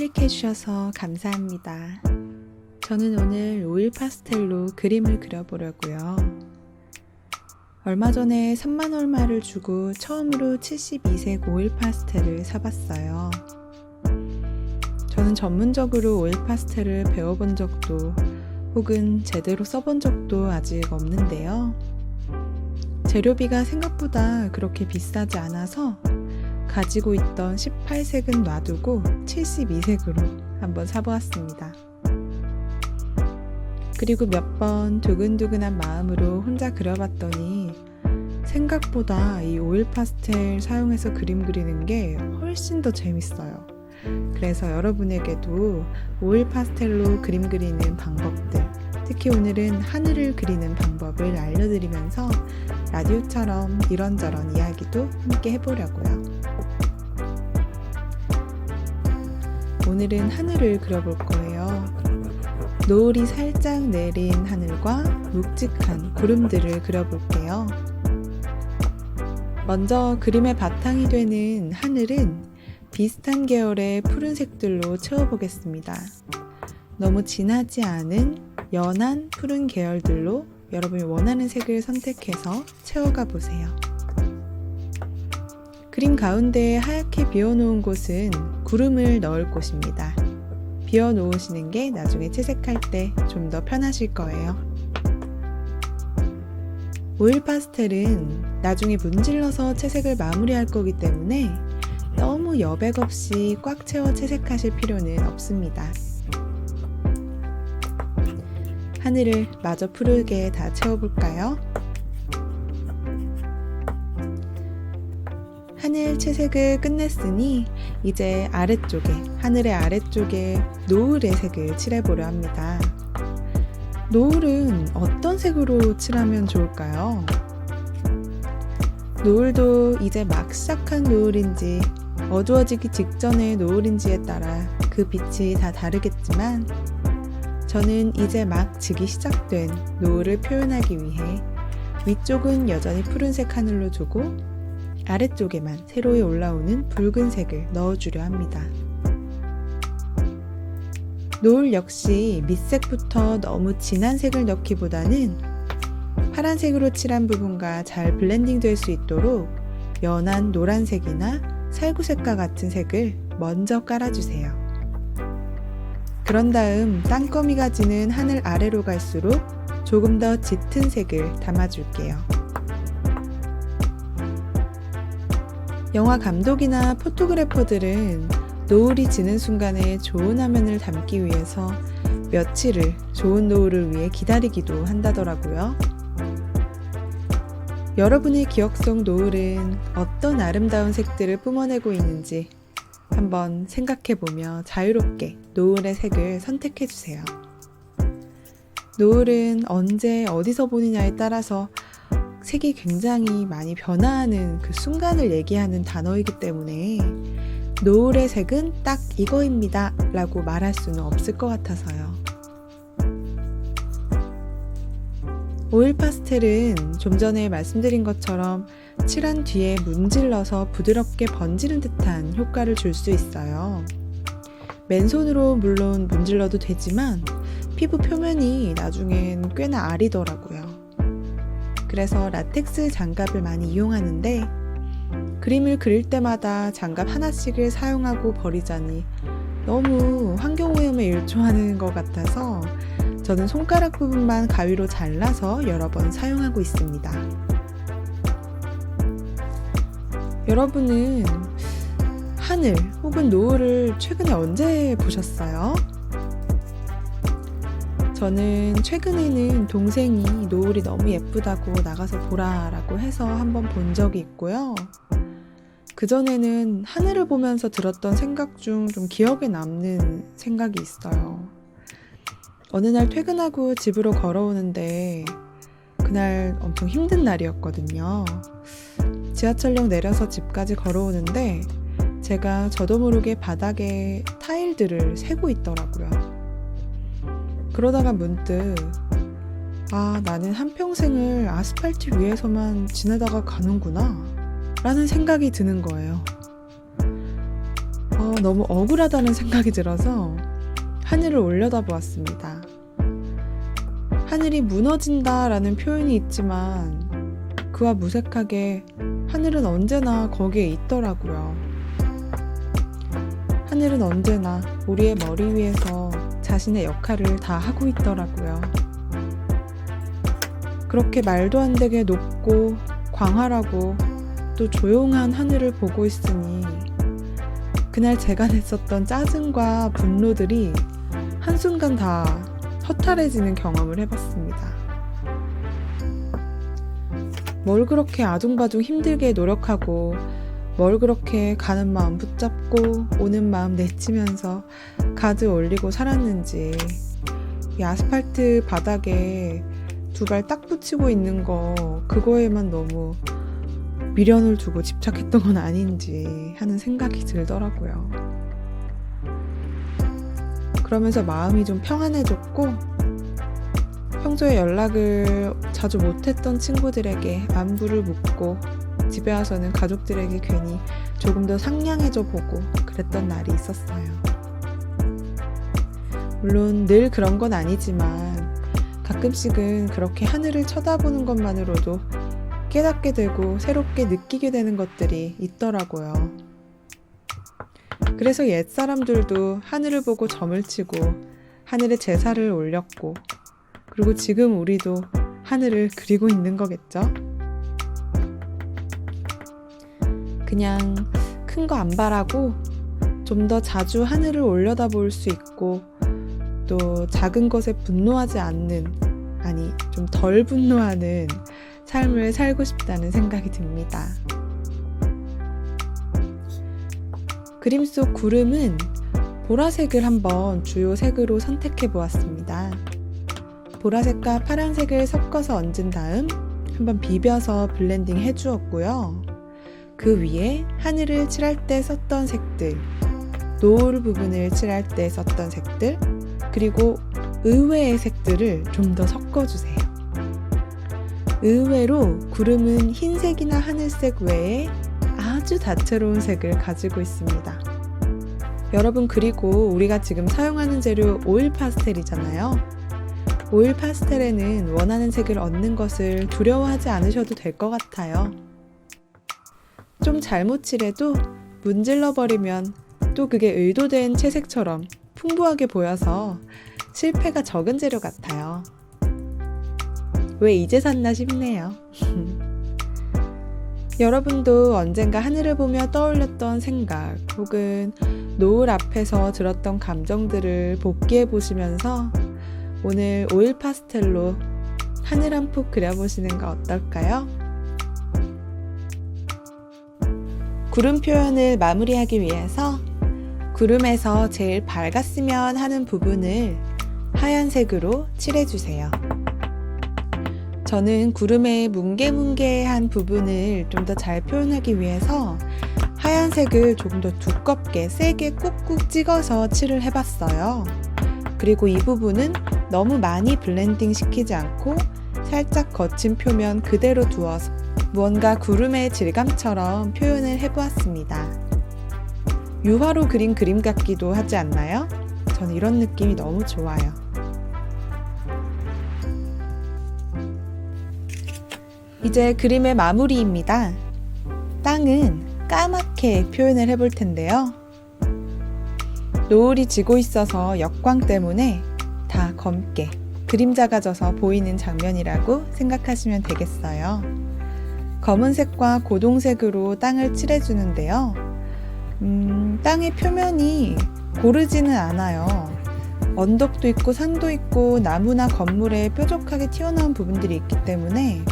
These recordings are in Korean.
클릭해주셔서 감사합니다. 저는 오늘 오일 파스텔로 그림을 그려보려고요. 얼마 전에 3만 얼마를 주고 처음으로 72색 오일 파스텔을 사봤어요. 저는 전문적으로 오일 파스텔을 배워본 적도 혹은 제대로 써본 적도 아직 없는데요. 재료비가 생각보다 그렇게 비싸지 않아서 가지고 있던 18색은 놔두고 72색으로 한번 사보았습니다. 그리고 몇 번 두근두근한 마음으로 혼자 그려봤더니 생각보다 이 오일 파스텔 사용해서 그림 그리는 게 훨씬 더 재밌어요. 그래서 여러분에게도 오일 파스텔로 그림 그리는 방법들, 특히 오늘은 하늘을 그리는 방법을 알려드리면서 라디오처럼 이런저런 이야기도 함께 해보려고요. 오늘은 하늘을 그려볼 거예요. 노을이 살짝 내린 하늘과 묵직한 구름들을 그려볼게요. 먼저 그림의 바탕이 되는 하늘은 비슷한 계열의 푸른색들로 채워보겠습니다. 너무 진하지 않은 연한 푸른 계열들로 여러분이 원하는 색을 선택해서 채워가 보세요. 그림 가운데 하얗게 비워놓은 곳은 구름을 넣을 곳입니다. 비워놓으시는 게 나중에 채색할 때 좀 더 편하실 거예요. 오일 파스텔은 나중에 문질러서 채색을 마무리할 거기 때문에 너무 여백 없이 꽉 채워 채색하실 필요는 없습니다. 하늘을 마저 푸르게 다 채워볼까요? 하늘 채색을 끝냈으니 이제 아래쪽에, 하늘의 아래쪽에 노을의 색을 칠해보려 합니다. 노을은 어떤 색으로 칠하면 좋을까요? 노을도 이제 막 시작한 노을인지 어두워지기 직전의 노을인지에 따라 그 빛이 다 다르겠지만 저는 이제 막 지기 시작된 노을을 표현하기 위해 위쪽은 여전히 푸른색 하늘로 두고 아래쪽에만 새로이 올라오는 붉은색을 넣어주려 합니다. 노을 역시 밑색부터 너무 진한 색을 넣기보다는 파란색으로 칠한 부분과 잘 블렌딩 될 수 있도록 연한 노란색이나 살구색과 같은 색을 먼저 깔아주세요. 그런 다음 땅거미가 지는 하늘 아래로 갈수록 조금 더 짙은 색을 담아줄게요. 영화 감독이나 포토그래퍼들은 노을이 지는 순간에 좋은 화면을 담기 위해서 며칠을 좋은 노을을 위해 기다리기도 한다더라고요. 여러분의 기억 속 노을은 어떤 아름다운 색들을 뿜어내고 있는지 한번 생각해보며 자유롭게 노을의 색을 선택해주세요. 노을은 언제 어디서 보느냐에 따라서 색이 굉장히 많이 변화하는 그 순간을 얘기하는 단어이기 때문에 노을의 색은 딱 이거입니다 라고 말할 수는 없을 것 같아서요. 오일 파스텔은 좀 전에 말씀드린 것처럼 칠한 뒤에 문질러서 부드럽게 번지는 듯한 효과를 줄 수 있어요. 맨손으로 물론 문질러도 되지만 피부 표면이 나중엔 꽤나 아리더라고요. 그래서 라텍스 장갑을 많이 이용하는데 그림을 그릴 때마다 장갑 하나씩을 사용하고 버리자니 너무 환경오염에 일조하는 것 같아서 저는 손가락 부분만 가위로 잘라서 여러 번 사용하고 있습니다. 여러분은 하늘 혹은 노을을 최근에 언제 보셨어요? 저는 최근에는 동생이 노을이 너무 예쁘다고 나가서 보라라고 해서 한번 본 적이 있고요. 그전에는 하늘을 보면서 들었던 생각 중 좀 기억에 남는 생각이 있어요. 어느 날 퇴근하고 집으로 걸어오는데 그날 엄청 힘든 날이었거든요. 지하철역 내려서 집까지 걸어오는데 제가 저도 모르게 바닥에 타일들을 세고 있더라고요. 그러다가 문득 나는 한평생을 아스팔트 위에서만 지내다가 가는구나 라는 생각이 드는 거예요. 너무 억울하다는 생각이 들어서 하늘을 올려다보았습니다. 하늘이 무너진다라는 표현이 있지만 그와 무색하게 하늘은 언제나 거기에 있더라고요. 하늘은 언제나 우리의 머리 위에서 자신의 역할을 다 하고 있더라고요. 그렇게 말도 안 되게 높고 광활하고 또 조용한 하늘을 보고 있으니 그날 제가 냈었던 짜증과 분노들이 한순간 다 허탈해지는 경험을 해봤습니다. 뭘 그렇게 아둥바둥 힘들게 노력하고 뭘 그렇게 가는 마음 붙잡고 오는 마음 내치면서 가드 올리고 살았는지 이 아스팔트 바닥에 두 발 딱 붙이고 있는 거 그거에만 너무 미련을 두고 집착했던 건 아닌지 하는 생각이 들더라고요. 그러면서 마음이 좀 평안해졌고 평소에 연락을 자주 못했던 친구들에게 안부를 묻고 집에 와서는 가족들에게 괜히 조금 더 상냥해져 보고 그랬던 날이 있었어요. 물론 늘 그런 건 아니지만 가끔씩은 그렇게 하늘을 쳐다보는 것만으로도 깨닫게 되고 새롭게 느끼게 되는 것들이 있더라고요. 그래서 옛사람들도 하늘을 보고 점을 치고 하늘에 제사를 올렸고 그리고 지금 우리도 하늘을 그리고 있는 거겠죠? 그냥 큰 거 안 바라고 좀 더 자주 하늘을 올려다볼 수 있고 또 작은 것에 분노하지 않는, 아니 좀 덜 분노하는 삶을 살고 싶다는 생각이 듭니다. 그림 속 구름은 보라색을 한번 주요 색으로 선택해 보았습니다. 보라색과 파란색을 섞어서 얹은 다음 한번 비벼서 블렌딩 해주었고요. 그 위에 하늘을 칠할 때 썼던 색들, 노을 부분을 칠할 때 썼던 색들, 그리고 의외의 색들을 좀 더 섞어주세요. 의외로 구름은 흰색이나 하늘색 외에 아주 다채로운 색을 가지고 있습니다. 여러분, 그리고 우리가 지금 사용하는 재료 오일 파스텔이잖아요. 오일 파스텔에는 원하는 색을 얻는 것을 두려워하지 않으셔도 될 것 같아요. 좀 잘못 칠해도 문질러버리면 또 그게 의도된 채색처럼 풍부하게 보여서 실패가 적은 재료 같아요. 왜 이제 샀나 싶네요. 여러분도 언젠가 하늘을 보며 떠올렸던 생각 혹은 노을 앞에서 들었던 감정들을 복기해 보시면서 오늘 오일 파스텔로 하늘 한 폭 그려보시는 거 어떨까요? 구름 표현을 마무리하기 위해서 구름에서 제일 밝았으면 하는 부분을 하얀색으로 칠해주세요. 저는 구름의 뭉게뭉게한 부분을 좀 더 잘 표현하기 위해서 하얀색을 조금 더 두껍게 세게 꾹꾹 찍어서 칠을 해봤어요. 그리고 이 부분은 너무 많이 블렌딩 시키지 않고 살짝 거친 표면 그대로 두어서 무언가 구름의 질감처럼 표현을 해보았습니다. 유화로 그린 그림 같기도 하지 않나요? 저는 이런 느낌이 너무 좋아요. 이제 그림의 마무리입니다. 땅은 까맣게 표현을 해볼 텐데요. 노을이 지고 있어서 역광 때문에 다 검게 그림자가 져서 보이는 장면이라고 생각하시면 되겠어요. 검은색과 고동색으로 땅을 칠해주는데요. 땅의 표면이 고르지는 않아요. 언덕도 있고 산도 있고 나무나 건물에 뾰족하게 튀어나온 부분들이 있기 때문에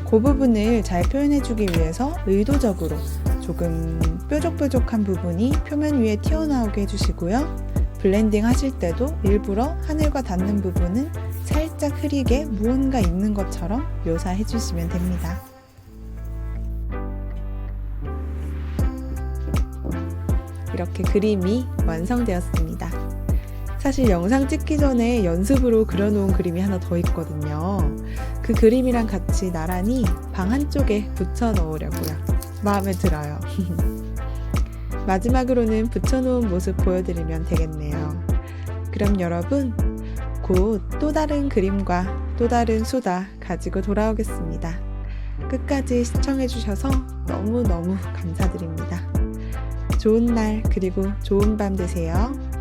그 부분을 잘 표현해주기 위해서 의도적으로 조금 뾰족뾰족한 부분이 표면 위에 튀어나오게 해주시고요. 블렌딩 하실 때도 일부러 하늘과 닿는 부분은 살짝 흐리게 무언가 있는 것처럼 묘사해 주시면 됩니다. 이렇게 그림이 완성되었습니다. 사실 영상 찍기 전에 연습으로 그려놓은 그림이 하나 더 있거든요. 그 그림이랑 같이 나란히 방 한쪽에 붙여 넣으려고요. 마음에 들어요. 마지막으로는 붙여놓은 모습 보여드리면 되겠네요. 그럼 여러분, 곧 또 다른 그림과 또 다른 수다 가지고 돌아오겠습니다. 끝까지 시청해주셔서 너무너무 감사드립니다. 좋은 날 그리고 좋은 밤 되세요.